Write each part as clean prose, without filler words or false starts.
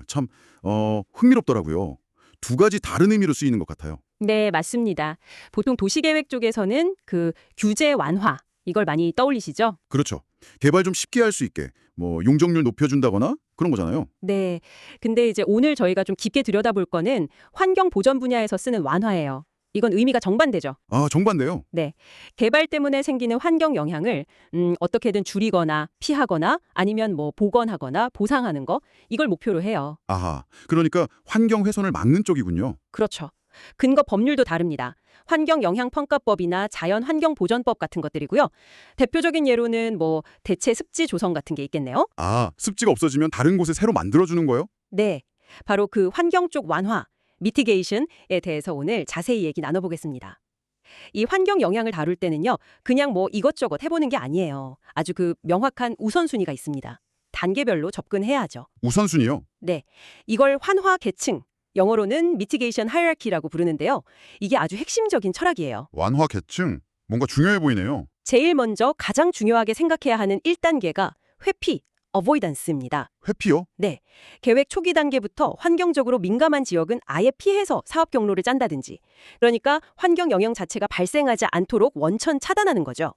참 흥미롭더라고요. 두 가지 다른 의미로 쓰이는 것 같아요. 네, 맞습니다. 보통 도시계획 쪽에서는 그 규제 완화, 이걸 많이 떠올리시죠? 그렇죠. 개발 좀 쉽게 할 수 있게 뭐 용적률 높여준다거나 그런 거잖아요. 네. 근데 이제 오늘 저희가 좀 깊게 들여다볼 거는 환경 보전 분야에서 쓰는 완화예요. 이건 의미가 정반대죠. 아, 정반대요. 네. 개발 때문에 생기는 환경 영향을 어떻게든 줄이거나 피하거나 아니면 뭐 복원하거나 보상하는 거, 이걸 목표로 해요. 아하. 그러니까 환경 훼손을 막는 쪽이군요. 그렇죠. 근거 법률도 다릅니다. 환경영향평가법이나 자연환경보전법 같은 것들이고요. 대표적인 예로는 뭐 대체 습지 조성 같은 게 있겠네요. 아, 습지가 없어지면 다른 곳에 새로 만들어주는 거요? 네, 바로 그 환경 쪽 완화, 미티게이션에 대해서 오늘 자세히 얘기 나눠보겠습니다. 이 환경 영향을 다룰 때는요, 그냥 뭐 이것저것 해보는 게 아니에요. 아주 그 명확한 우선순위가 있습니다. 단계별로 접근해야죠. 우선순위요? 네, 이걸 환화 계층, 영어로는 미티게이션 하이라키라고 부르는데요. 이게 아주 핵심적인 철학이에요. 완화 계층. 뭔가 중요해 보이네요. 제일 먼저 가장 중요하게 생각해야 하는 1단계가 회피, 어보이던스입니다. 회피요? 네, 계획 초기 단계부터 환경적으로 민감한 지역은 아예 피해서 사업 경로를 짠다든지, 그러니까 환경 영향 자체가 발생하지 않도록 원천 차단하는 거죠.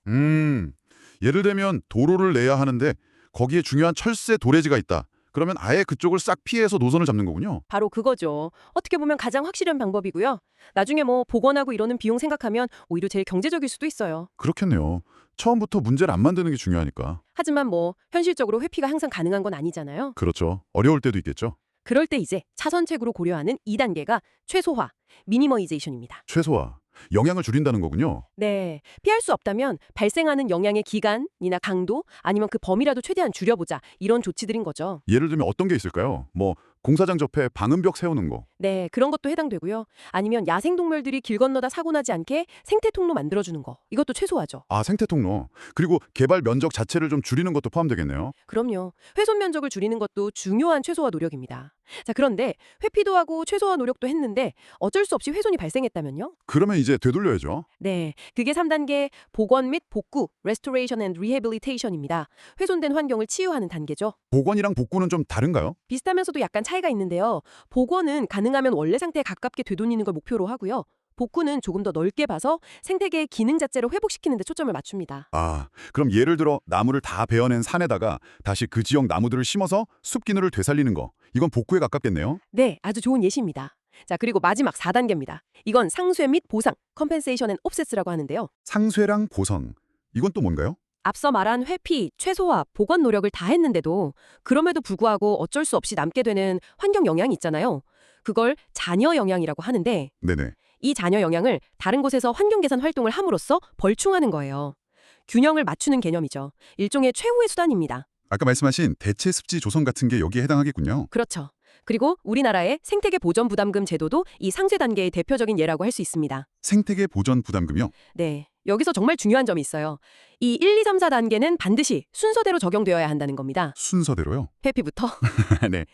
예를 들면 도로를 내야 하는데 거기에 중요한 철새 도래지가 있다. 그러면 아예 그쪽을 싹 피해서 노선을 잡는 거군요. 바로 그거죠. 어떻게 보면 가장 확실한 방법이고요. 나중에 뭐 복원하고 이러는 비용 생각하면 오히려 제일 경제적일 수도 있어요. 그렇겠네요. 처음부터 문제를 안 만드는 게 중요하니까. 하지만 뭐 현실적으로 회피가 항상 가능한 건 아니잖아요. 그렇죠. 어려울 때도 있겠죠. 그럴 때 이제 차선책으로 고려하는 2단계가 최소화, 미니머이제이션입니다. 최소화. 영향을 줄인다는 거군요. 네, 피할 수 없다면 발생하는 영향의 기간이나 강도 아니면 그 범위라도 최대한 줄여보자 이런 조치들인 거죠. 예를 들면 어떤 게 있을까요? 뭐 공사장 옆에 방음벽 세우는 거. 네, 그런 것도 해당되고요. 아니면 야생동물들이 길 건너다 사고 나지 않게 생태통로 만들어주는 거 이것도 최소화죠. 아, 생태 통로. 그리고 개발 면적 자체를 좀 줄이는 것도 포함되겠네요. 그럼요. 훼손 면적을 줄이는 것도 중요한 최소화 노력입니다. 자, 그런데 회피도 하고 최소화 노력도 했는데 어쩔 수 없이 훼손이 발생했다면요? 그러면 이제 되돌려야죠. 네, 그게 3단계 복원 및 복구, restoration and rehabilitation입니다. 훼손된 환경을 치유하는 단계죠. 복원이랑 복구는 좀 다른가요? 비슷하면서도 약간 차이가 있는데요. 복원은 가능하면 원래 상태에 가깝게 되돌리는 걸 목표로 하고요. 복구는 조금 더 넓게 봐서 생태계의 기능 자체를 회복시키는 데 초점을 맞춥니다. 아, 그럼 예를 들어 나무를 다 베어낸 산에다가 다시 그 지역 나무들을 심어서 숲 기능을 되살리는 거. 이건 복구에 가깝겠네요. 네, 아주 좋은 예시입니다. 자, 그리고 마지막 4단계입니다. 이건 상쇄 및 보상, compensation and offset라고 하는데요. 상쇄랑 보상. 이건 또 뭔가요? 앞서 말한 회피, 최소화, 보건 노력을 다 했는데도 그럼에도 불구하고 어쩔 수 없이 남게 되는 환경 영향이 있잖아요. 그걸 잔여 영향이라고 하는데 네네. 이 잔여 영향을 다른 곳에서 환경 개선 활동을 함으로써 벌충하는 거예요. 균형을 맞추는 개념이죠. 일종의 최후의 수단입니다. 아까 말씀하신 대체 습지 조성 같은 게 여기에 해당하겠군요. 그렇죠. 그리고 우리나라의 생태계 보전 부담금 제도도 이 상쇄 단계의 대표적인 예라고 할 수 있습니다. 생태계 보전 부담금이요? 네. 여기서 정말 중요한 점이 있어요. 이 1, 2, 3, 4단계는 반드시 순서대로 적용되어야 한다는 겁니다. 순서대로요? 회피부터 네.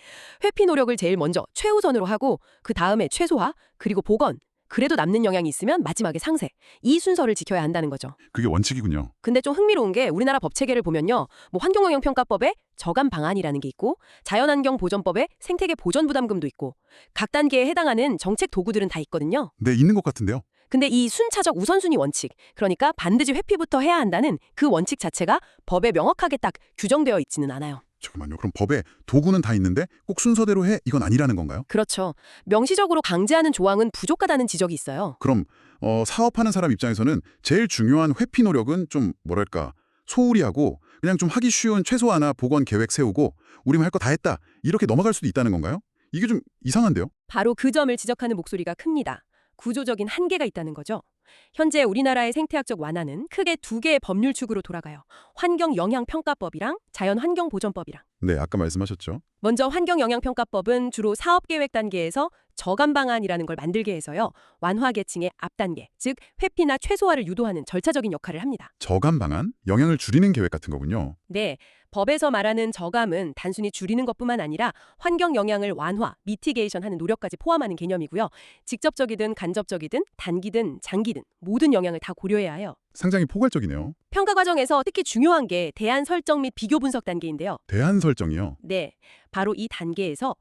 회피 노력을 제일 먼저 최우선으로 하고 그 다음에 최소화, 그리고 복원, 그래도 남는 영향이 있으면 마지막에 상쇄. 이 순서를 지켜야 한다는 거죠. 그게 원칙이군요. 근데 좀 흥미로운 게 우리나라 법 체계를 보면요. 뭐 환경영향평가법에 저감 방안이라는 게 있고 자연환경보전법에 생태계 보전부담금도 있고 각 단계에 해당하는 정책 도구들은 다 있거든요. 네, 있는 것 같은데요. 근데 이 순차적 우선순위 원칙, 그러니까 반드시 회피부터 해야 한다는 그 원칙 자체가 법에 명확하게 딱 규정되어 있지는 않아요. 잠깐만요. 그럼 법에 도구는 다 있는데 꼭 순서대로 해? 이건 아니라는 건가요? 그렇죠. 명시적으로 강제하는 조항은 부족하다는 지적이 있어요. 그럼 사업하는 사람 입장에서는 제일 중요한 회피 노력은 좀 뭐랄까 소홀히 하고 그냥 좀 하기 쉬운 최소화나 복원 계획 세우고 우리만 할 거 다 했다 이렇게 넘어갈 수도 있다는 건가요? 이게 좀 이상한데요? 바로 그 점을 지적하는 목소리가 큽니다. 구조적인 한계가 있다는 거죠. 현재 우리나라의 생태학적 완화는 크게 두 개의 법률 축으로 돌아가요. 환경영향평가법이랑 자연환경보전법이랑. 네, 아까 말씀하셨죠. 먼저 환경영향평가법은 주로 사업계획 단계에서 저감 방안이라는 걸 만들게 해서요. 완화 계층의 앞단계, 즉 회피나 최소화를 유도하는 절차적인 역할을 합니다. 저감 방안? 영향을 줄이는 계획 같은 거군요. 네, 법에서 말하는 저감은 단순히 줄이는 것뿐만 아니라 환경 영향을 완화, 미티게이션 하는 노력까지 포함하는 개념이고요. 직접적이든 간접적이든 단기든 장기든 모든 영향을 다 고려해야 해요. 상당히 포괄적이네요. 평가 과정에서 특히 중요한 게 대안 설정 및 비교 분석 단계인데요. 대안 설정이요. 네, 바로 이 단계에서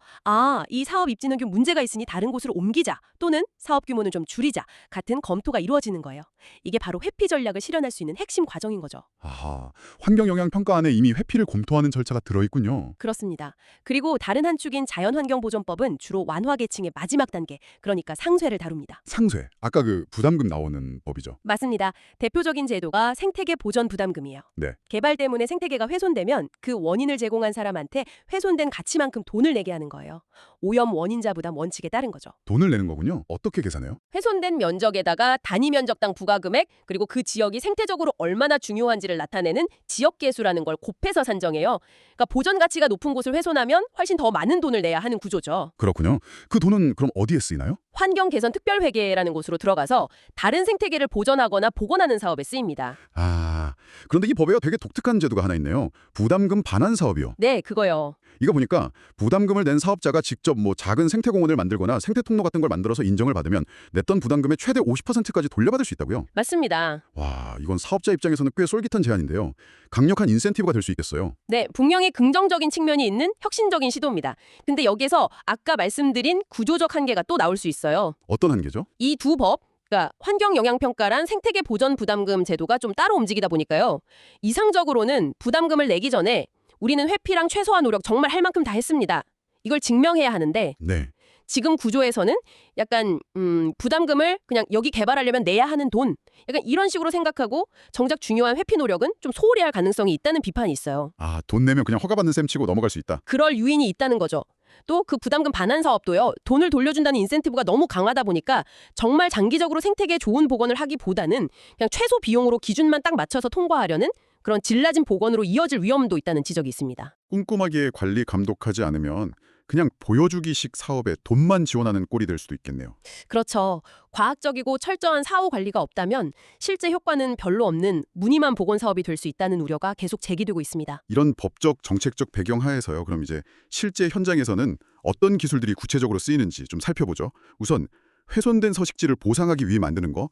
이 사업 입지는 좀 문제가 있으니 다른 곳으로 옮기자 또는 사업 규모는 좀 줄이자 같은 검토가 이루어지는 거예요. 이게 바로 회피 전략을 실현할 수 있는 핵심 과정인 거죠. 아하, 환경영향평가 안에 이미 회피를 검토하는 절차가 들어있군요. 그렇습니다. 그리고 다른 한 축인 자연환경보전법은 주로 완화 계층의 마지막 단계, 그러니까 상쇄를 다룹니다. 상쇄, 아까 그 부담금 나오는 법이죠. 맞습니다. 대표적인 제도가 생태계 보전 부담금이에요. 네. 개발 때문에 생태계가 훼손되면 그 원인을 제공한 사람한테 훼손된 가치만큼 돈을 내게 하는 거예요. 오염 원인자 부담 원칙에 따른 거죠. 돈을 내는 거군요. 어떻게 계산해요? 훼손된 면적에다가 단위 면적당 부과금액 그리고 그 지역이 생태적으로 얼마나 중요한지를 나타내는 지역계수라는 걸 곱해서 산정해요. 그러니까 보전 가치가 높은 곳을 훼손하면 훨씬 더 많은 돈을 내야 하는 구조죠. 그렇군요. 그 돈은 그럼 어디에 쓰이나요? 환경개선특별회계라는 곳으로 들어가서 다른 생태계를 보전하거나 복원하는 사업에 쓰입니다. 아, 그런데 이 법에가 되게 독특한 제도가 하나 있네요. 부담금 반환 사업이요. 네, 그거요. 이거 보니까 부담금을 낸 사업자가 직접 뭐 작은 생태공원을 만들거나 생태통로 같은 걸 만들어서 인정을 받으면 냈던 부담금의 최대 50%까지 돌려받을 수 있다고요? 맞습니다. 와, 이건 사업자 입장에서는 꽤 쏠깃한 제안인데요. 강력한 인센티브가 될 수 있겠어요. 네, 분명히 긍정적인 측면이 있는 혁신적인 시도입니다. 근데 여기서 아까 말씀드린 구조적 한계가 또 나올 수 있어요. 어떤 한계죠? 이 두 법, 그러니까 환경영향평가란 생태계 보전 부담금 제도가 좀 따로 움직이다 보니까요. 이상적으로는 부담금을 내기 전에 우리는 회피랑 최소화 노력 정말 할 만큼 다 했습니다. 이걸 증명해야 하는데 네. 지금 구조에서는 약간 부담금을 그냥 여기 개발하려면 내야 하는 돈, 약간 이런 식으로 생각하고 정작 중요한 회피 노력은 좀 소홀히 할 가능성이 있다는 비판이 있어요. 아, 돈 내면 그냥 허가받는 셈 치고 넘어갈 수 있다. 그럴 유인이 있다는 거죠. 또 그 부담금 반환 사업도요. 돈을 돌려준다는 인센티브가 너무 강하다 보니까 정말 장기적으로 생태계에 좋은 복원을 하기보다는 그냥 최소 비용으로 기준만 딱 맞춰서 통과하려는 그런 질 낮은 복원으로 이어질 위험도 있다는 지적이 있습니다. 꼼꼼하게 관리 감독하지 않으면 그냥 보여주기식 사업에 돈만 지원하는 꼴이 될 수도 있겠네요. 그렇죠. 과학적이고 철저한 사후 관리가 없다면 실제 효과는 별로 없는 무늬만 복원 사업이 될 수 있다는 우려가 계속 제기되고 있습니다. 이런 법적, 정책적 배경 하에서요. 그럼 이제 실제 현장에서는 어떤 기술들이 구체적으로 쓰이는지 좀 살펴보죠. 우선 훼손된 서식지를 보상하기 위해 만드는 거,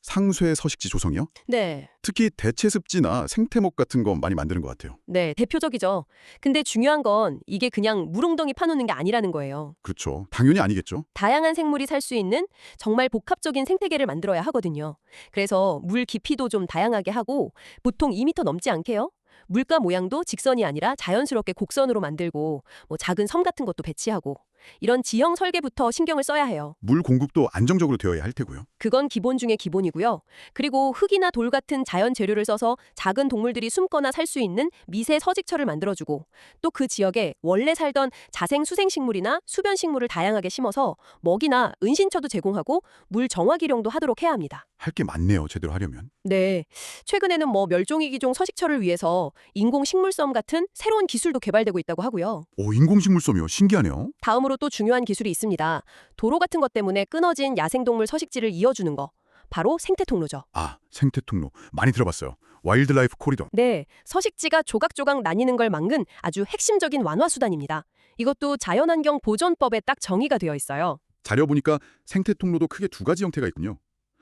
상쇄 서식지 조성이요? 네. 특히 대체습지나 생태목 같은 거 많이 만드는 것 같아요. 네, 대표적이죠. 근데 중요한 건 이게 그냥 물웅덩이 파놓는 게 아니라는 거예요. 그렇죠. 당연히 아니겠죠. 다양한 생물이 살 수 있는 정말 복합적인 생태계를 만들어야 하거든요. 그래서 물 깊이도 좀 다양하게 하고 보통 2m 넘지 않게요. 물가 모양도 직선이 아니라 자연스럽게 곡선으로 만들고 뭐 작은 섬 같은 것도 배치하고 이런 지형 설계부터 신경을 써야 해요. 물 공급도 안정적으로 되어야 할 테고요. 그건 기본 중에 기본이고요. 그리고 흙이나 돌 같은 자연 재료를 써서 작은 동물들이 숨거나 살 수 있는 미세 서식처를 만들어주고 또 그 지역에 원래 살던 자생 수생식물이나 수변식물을 다양하게 심어서 먹이나 은신처도 제공하고 물 정화 기령도 하도록 해야 합니다. 할 게 많네요. 제대로 하려면. 네, 최근에는 뭐 멸종위기종 서식처를 위해서 인공식물섬 같은 새로운 기술도 개발되고 있다고 하고요. 오, 인공식물섬이요. 신기하네요. 다음으로 또 중요한 기술이 있습니다. 도로 같은 것 때문에 끊어진 야생동물 서식지를 이어주는 거. 바로 생태통로죠. 아, 생태통로. 많이 들어봤어요. 와일드라이프 코리도. 네, 서식지가 조각조각 나뉘는 걸 막는 아주 핵심적인 완화 수단입니다. 이것도 자연환경 보존법에 딱 정의가 되어 있어요. 자료 보니까 생태통로도 크게 두 가지 형태가 있군요.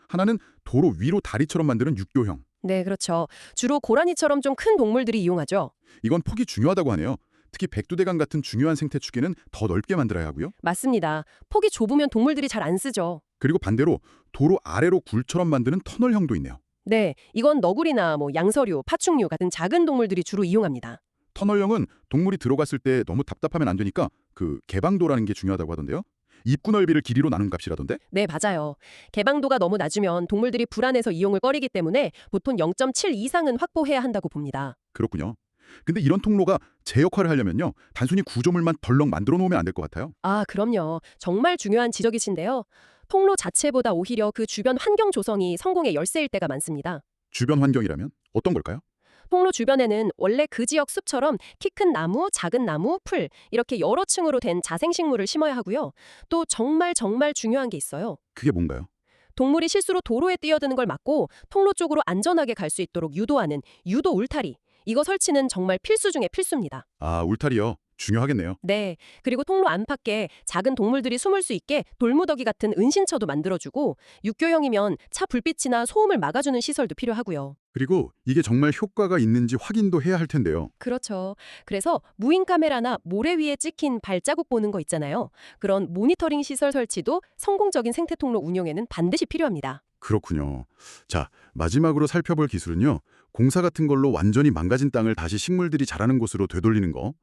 하나는 도로 위로 다리처럼 만드는 육교형. 네, 그렇죠. 주로 고라니처럼 좀 큰 동물들이 이용하죠. 이건 폭이 중요하다고 하네요. 특히 백두대간 같은 중요한 생태축에는 더 넓게 만들어야 하고요. 맞습니다. 폭이 좁으면 동물들이 잘 안 쓰죠. 그리고 반대로 도로 아래로 굴처럼 만드는 터널형도 있네요. 네, 이건 너구리나 뭐 양서류, 파충류 같은 작은 동물들이 주로 이용합니다. 터널형은 동물이 들어갔을 때 너무 답답하면 안 되니까 그 개방도라는 게 중요하다고 하던데요. 입구 넓이를 길이로 나눈 값이라던데? 네, 맞아요. 개방도가 너무 낮으면 동물들이 불안해서 이용을 꺼리기 때문에 보통 0.7 이상은 확보해야 한다고 봅니다. 그렇군요. 근데 이런 통로가 제 역할을 하려면요. 단순히 구조물만 덜렁 만들어 놓으면 안 될 것 같아요. 아, 그럼요. 정말 중요한 지적이신데요. 통로 자체보다 오히려 그 주변 환경 조성이 성공의 열쇠일 때가 많습니다. 주변 환경이라면 어떤 걸까요? 통로 주변에는 원래 그 지역 숲처럼 키 큰 나무, 작은 나무, 풀 이렇게 여러 층으로 된 자생식물을 심어야 하고요. 또 정말 중요한 게 있어요. 그게 뭔가요? 동물이 실수로 도로에 뛰어드는 걸 막고 통로 쪽으로 안전하게 갈 수 있도록 유도하는 유도 울타리. 이거 설치는 정말 필수 중에 필수입니다. 아, 울타리요. 중요하겠네요. 네. 그리고 통로 안팎에 작은 동물들이 숨을 수 있게 돌무더기 같은 은신처도 만들어주고 육교형이면 차 불빛이나 소음을 막아주는 시설도 필요하고요. 그리고 이게 정말 효과가 있는지 확인도 해야 할 텐데요. 그렇죠. 그래서 무인 카메라나 모래 위에 찍힌 발자국 보는 거 있잖아요. 그런 모니터링 시설 설치도 성공적인 생태 통로 운영에는 반드시 필요합니다. 그렇군요. 자, 마지막으로 살펴볼 기술은요. 공사 같은 걸로 완전히 망가진 땅을 다시 식물들이 자라는 곳으로 되돌리는 거.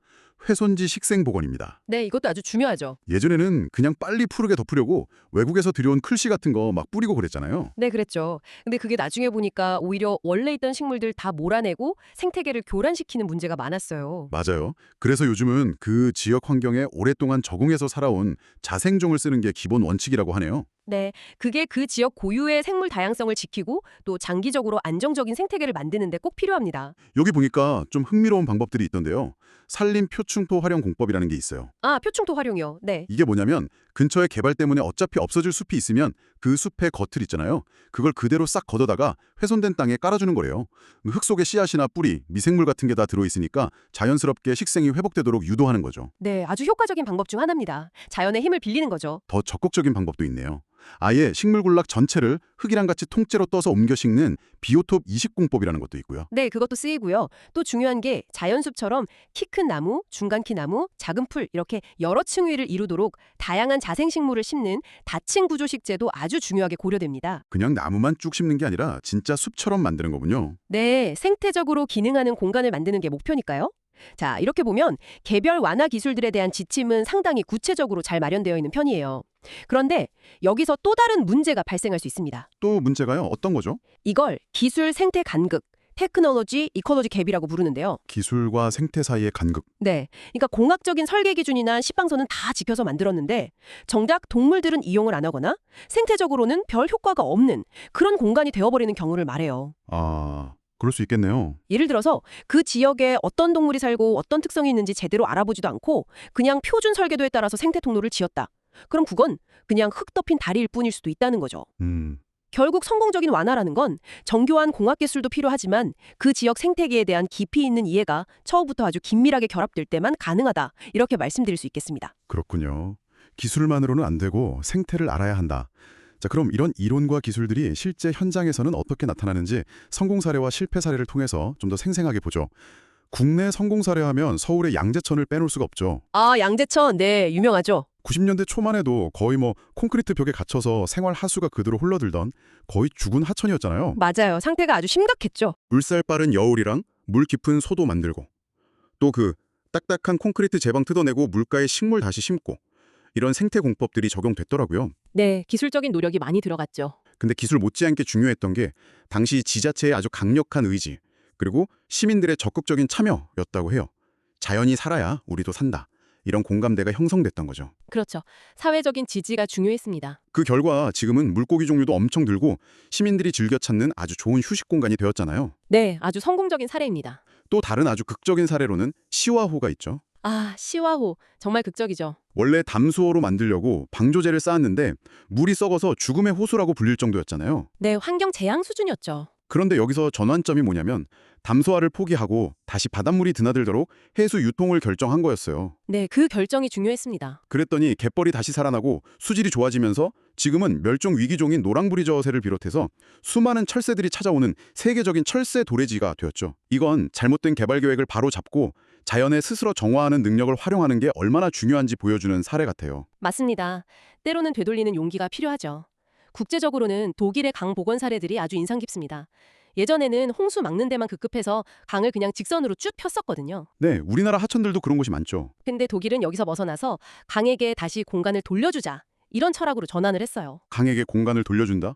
훼손지 식생 복원입니다. 네, 이것도 아주 중요하죠. 예전에는 그냥 빨리 푸르게 덮으려고 외국에서 들여온 클씨 같은 거 막 뿌리고 그랬잖아요. 네, 그랬죠. 근데 그게 나중에 보니까 오히려 원래 있던 식물들 다 몰아내고 생태계를 교란시키는 문제가 많았어요. 맞아요. 그래서 요즘은 그 지역 환경에 오랫동안 적응해서 살아온 자생종을 쓰는 게 기본 원칙이라고 하네요. 네, 그게 그 지역 고유의 생물 다양성을 지키고 또 장기적으로 안정적인 생태계를 만드는 데 꼭 필요합니다. 여기 보니까 좀 흥미로운 방법들이 있던데요. 산림 표충토 활용 공법이라는 게 있어요. 아, 표충토 활용이요. 네. 이게 뭐냐면 근처에 개발 때문에 어차피 없어질 숲이 있으면 그 숲의 겉을 있잖아요. 그걸 그대로 싹 걷어다가 훼손된 땅에 깔아주는 거래요. 흙 속에 씨앗이나 뿌리, 미생물 같은 게 다 들어있으니까 자연스럽게 식생이 회복되도록 유도하는 거죠. 네, 아주 효과적인 방법 중 하나입니다. 자연의 힘을 빌리는 거죠. 더 적극적인 방법도 있네요. 아예 식물 군락 전체를 흙이랑 같이 통째로 떠서 옮겨 심는 비오톱 이식공법이라는 것도 있고요. 네, 그것도 쓰이고요. 또 중요한 게 자연숲처럼 키 큰 나무, 중간 키 나무, 작은 풀 이렇게 여러 층위를 이루도록 다양한 자생식물을 심는 다층 구조식재도 아주 중요하게 고려됩니다. 그냥 나무만 쭉 심는 게 아니라 진짜 숲처럼 만드는 거군요. 네, 생태적으로 기능하는 공간을 만드는 게 목표니까요. 자, 이렇게 보면 개별 완화 기술들에 대한 지침은 상당히 구체적으로 잘 마련되어 있는 편이에요. 그런데 여기서 또 다른 문제가 발생할 수 있습니다. 또 문제가요. 어떤 거죠? 이걸 기술 생태 간극, 테크놀로지 이코로지 갭이라고 부르는데요. 기술과 생태 사이의 간극. 네, 그러니까 공학적인 설계 기준이나 시방선은 다 지켜서 만들었는데 정작 동물들은 이용을 안 하거나 생태적으로는 별 효과가 없는 그런 공간이 되어버리는 경우를 말해요. 아, 그럴 수 있겠네요. 예를 들어서 그 지역에 어떤 동물이 살고 어떤 특성이 있는지 제대로 알아보지도 않고 그냥 표준 설계도에 따라서 생태 통로를 지었다. 그럼 그건 그냥 흙 덮인 다리일 뿐일 수도 있다는 거죠. 결국 성공적인 완화라는 건 정교한 공학 기술도 필요하지만 그 지역 생태계에 대한 깊이 있는 이해가 처음부터 아주 긴밀하게 결합될 때만 가능하다. 이렇게 말씀드릴 수 있겠습니다. 그렇군요. 기술만으로는 안 되고 생태를 알아야 한다. 자, 그럼 이런 이론과 기술들이 실제 현장에서는 어떻게 나타나는지 성공 사례와 실패 사례를 통해서 좀 더 생생하게 보죠. 국내 성공 사례 하면 서울의 양재천을 빼놓을 수가 없죠. 아, 양재천. 네, 유명하죠. 90년대 초만 해도 거의 콘크리트 벽에 갇혀서 생활 하수가 그대로 흘러들던 거의 죽은 하천이었잖아요. 맞아요. 상태가 아주 심각했죠. 물살 빠른 여울이랑 물 깊은 소도 만들고 또 그 딱딱한 콘크리트 제방 뜯어내고 물가에 식물 다시 심고 이런 생태 공법들이 적용됐더라고요. 네, 기술적인 노력이 많이 들어갔죠. 근데 기술 못지않게 중요했던 게 당시 지자체의 아주 강력한 의지 그리고 시민들의 적극적인 참여였다고 해요. 자연이 살아야 우리도 산다. 이런 공감대가 형성됐던 거죠. 그렇죠. 사회적인 지지가 중요했습니다. 그 결과 지금은 물고기 종류도 엄청 늘고 시민들이 즐겨 찾는 아주 좋은 휴식 공간이 되었잖아요. 네, 아주 성공적인 사례입니다. 또 다른 아주 극적인 사례로는 시와호가 있죠. 아, 시와호. 정말 극적이죠. 원래 담수호로 만들려고 방조제를 쌓았는데 물이 썩어서 죽음의 호수라고 불릴 정도였잖아요. 네, 환경 재앙 수준이었죠. 그런데 여기서 전환점이 뭐냐면 담소화를 포기하고 다시 바닷물이 드나들도록 해수 유통을 결정한 거였어요. 네, 그 결정이 중요했습니다. 그랬더니 갯벌이 다시 살아나고 수질이 좋아지면서 지금은 멸종 위기종인 노랑부리 저어새를 비롯해서 수많은 철새들이 찾아오는 세계적인 철새 도래지가 되었죠. 이건 잘못된 개발 계획을 바로 잡고 자연에 스스로 정화하는 능력을 활용하는 게 얼마나 중요한지 보여주는 사례 같아요. 맞습니다. 때로는 되돌리는 용기가 필요하죠. 국제적으로는 독일의 강 복원 사례들이 아주 인상 깊습니다. 예전에는 홍수 막는 데만 급급해서 강을 그냥 직선으로 쭉 폈었거든요. 네, 우리나라 하천들도 그런 곳이 많죠. 근데 독일은 여기서 벗어나서 강에게 다시 공간을 돌려주자. 이런 철학으로 전환을 했어요. 강에게 공간을 돌려준다?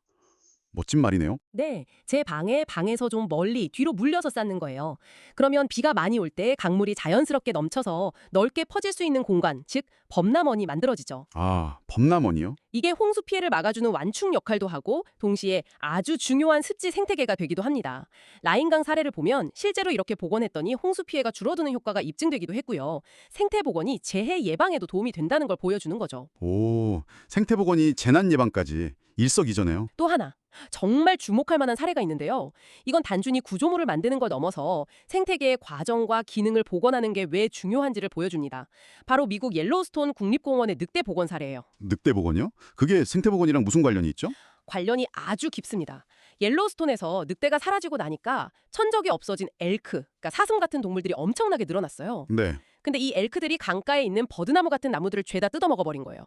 멋진 말이네요. 네, 제 방에서 좀 멀리 뒤로 물려서 쌓는 거예요. 그러면 비가 많이 올 때 강물이 자연스럽게 넘쳐서 넓게 퍼질 수 있는 공간, 즉 범람원이 만들어지죠. 아, 범람원이요? 이게 홍수 피해를 막아주는 완충 역할도 하고 동시에 아주 중요한 습지 생태계가 되기도 합니다. 라인강 사례를 보면 실제로 이렇게 복원했더니 홍수 피해가 줄어드는 효과가 입증되기도 했고요. 생태 복원이 재해 예방에도 도움이 된다는 걸 보여주는 거죠. 오, 생태복원이 재난 예방까지 일석이조네요. 또 하나, 정말 주목할 만한 사례가 있는데요. 이건 단순히 구조물을 만드는 걸 넘어서 생태계의 과정과 기능을 복원하는 게 왜 중요한지를 보여줍니다. 바로 미국 옐로우스톤 국립공원의 늑대 복원 사례예요. 늑대 복원이요? 그게 생태 복원이랑 무슨 관련이 있죠? 관련이 아주 깊습니다. 옐로우스톤에서 늑대가 사라지고 나니까 천적이 없어진 엘크, 그러니까 사슴 같은 동물들이 엄청나게 늘어났어요. 네. 근데 이 엘크들이 강가에 있는 버드나무 같은 나무들을 죄다 뜯어먹어버린 거예요.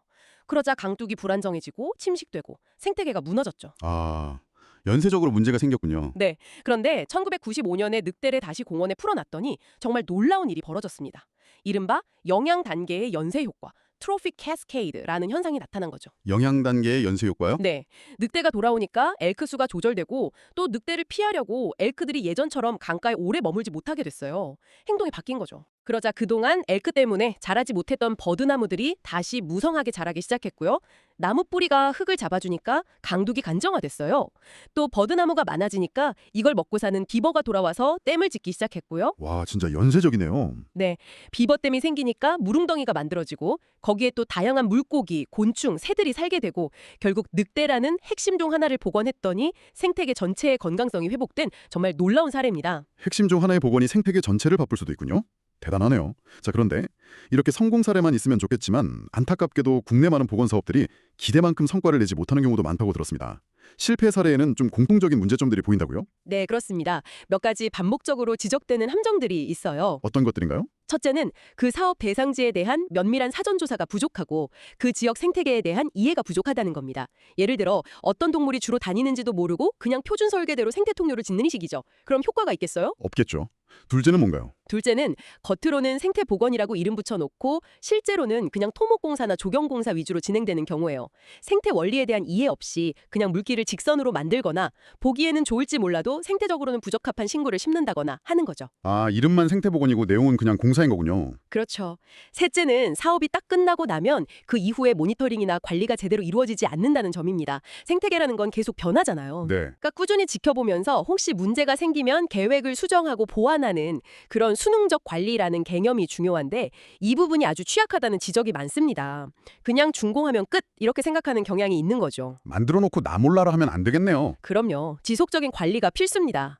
그러자 강둑이 불안정해지고 침식되고 생태계가 무너졌죠. 아, 연쇄적으로 문제가 생겼군요. 네. 그런데 1995년에 늑대를 다시 공원에 풀어놨더니 정말 놀라운 일이 벌어졌습니다. 이른바 영양 단계의 연쇄 효과, 트로피 캐스케이드라는 현상이 나타난 거죠. 영양 단계의 연쇄 효과요? 네. 늑대가 돌아오니까 엘크 수가 조절되고 또 늑대를 피하려고 엘크들이 예전처럼 강가에 오래 머물지 못하게 됐어요. 행동이 바뀐 거죠. 그러자 그동안 엘크 때문에 자라지 못했던 버드나무들이 다시 무성하게 자라기 시작했고요. 나무 뿌리가 흙을 잡아주니까 강둑이 간정화됐어요. 또 버드나무가 많아지니까 이걸 먹고 사는 비버가 돌아와서 댐을 짓기 시작했고요. 와, 진짜 연쇄적이네요. 네, 비버댐이 생기니까 물웅덩이가 만들어지고 거기에 또 다양한 물고기, 곤충, 새들이 살게 되고 결국 늑대라는 핵심종 하나를 복원했더니 생태계 전체의 건강성이 회복된 정말 놀라운 사례입니다. 핵심종 하나의 복원이 생태계 전체를 바꿀 수도 있군요. 대단하네요. 자, 그런데 이렇게 성공 사례만 있으면 좋겠지만 안타깝게도 국내 많은 복원 사업들이 기대만큼 성과를 내지 못하는 경우도 많다고 들었습니다. 실패 사례에는 좀 공통적인 문제점들이 보인다고요? 네, 그렇습니다. 몇 가지 반복적으로 지적되는 함정들이 있어요. 어떤 것들인가요? 첫째는 그 사업 대상지에 대한 면밀한 사전조사가 부족하고 그 지역 생태계에 대한 이해가 부족하다는 겁니다. 예를 들어 어떤 동물이 주로 다니는지도 모르고 그냥 표준 설계대로 생태 통로를 짓는 식이죠. 그럼 효과가 있겠어요? 없겠죠. 둘째는 뭔가요? 둘째는 겉으로는 생태 복원이라고 이름 붙여놓고 실제로는 그냥 토목공사나 조경공사 위주로 진행되는 경우예요. 생태 원리에 대한 이해 없이 그냥 물길을 직선으로 만들거나 보기에는 좋을지 몰라도 생태적으로는 부적합한 신고를 심는다거나 하는 거죠. 아, 이름만 생태 복원이고 내용은 그냥 공사인 거군요. 그렇죠. 셋째는 사업이 딱 끝나고 나면 그 이후에 모니터링이나 관리가 제대로 이루어지지 않는다는 점입니다. 생태계라는 건 계속 변하잖아요. 네. 그러니까 꾸준히 지켜보면서 혹시 문제가 생기면 계획을 수정하고 보완하는 그런 수능적 관리라는 개념이 중요한데 이 부분이 아주 취약하다는 지적이 많습니다. 그냥 준공하면 끝 이렇게 생각하는 경향이 있는 거죠. 만들어 놓고 나 몰라라 하면 안 되겠네요. 그럼요. 지속적인 관리가 필수입니다.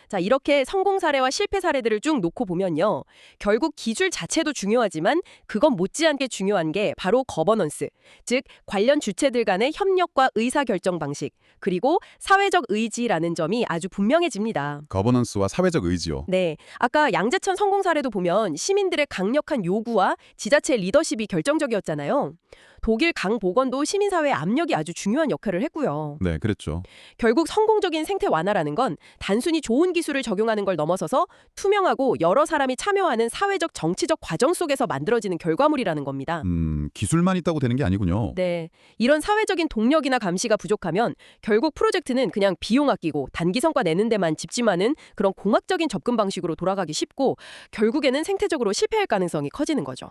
자, 이렇게 성공 사례와 실패 사례들을 쭉 놓고 보면요. 결국 기술 자체도 중요하지만 그건 못지않게 중요한 게 바로 거버넌스, 즉 관련 주체들 간의 협력과 의사결정 방식, 그리고 사회적 의지라는 점이 아주 분명해집니다. 거버넌스와 사회적 의지요. 네, 아까 양재천 성공 사례도 보면 시민들의 강력한 요구와 지자체 리더십이 결정적이었잖아요. 독일 강 복원도 시민사회의 압력이 아주 중요한 역할을 했고요. 네, 그랬죠. 결국 성공적인 생태 완화라는 건 단순히 좋은 기술을 적용하는 걸 넘어서서 투명하고 여러 사람이 참여하는 사회적 정치적 과정 속에서 만들어지는 결과물이라는 겁니다. 기술만 있다고 되는 게 아니군요. 네, 이런 사회적인 동력이나 감시가 부족하면 결국 프로젝트는 그냥 비용 아끼고 단기 성과 내는 데만 집중하는 그런 공학적인 접근 방식으로 돌아가기 쉽고 결국에는 생태적으로 실패할 가능성이 커지는 거죠.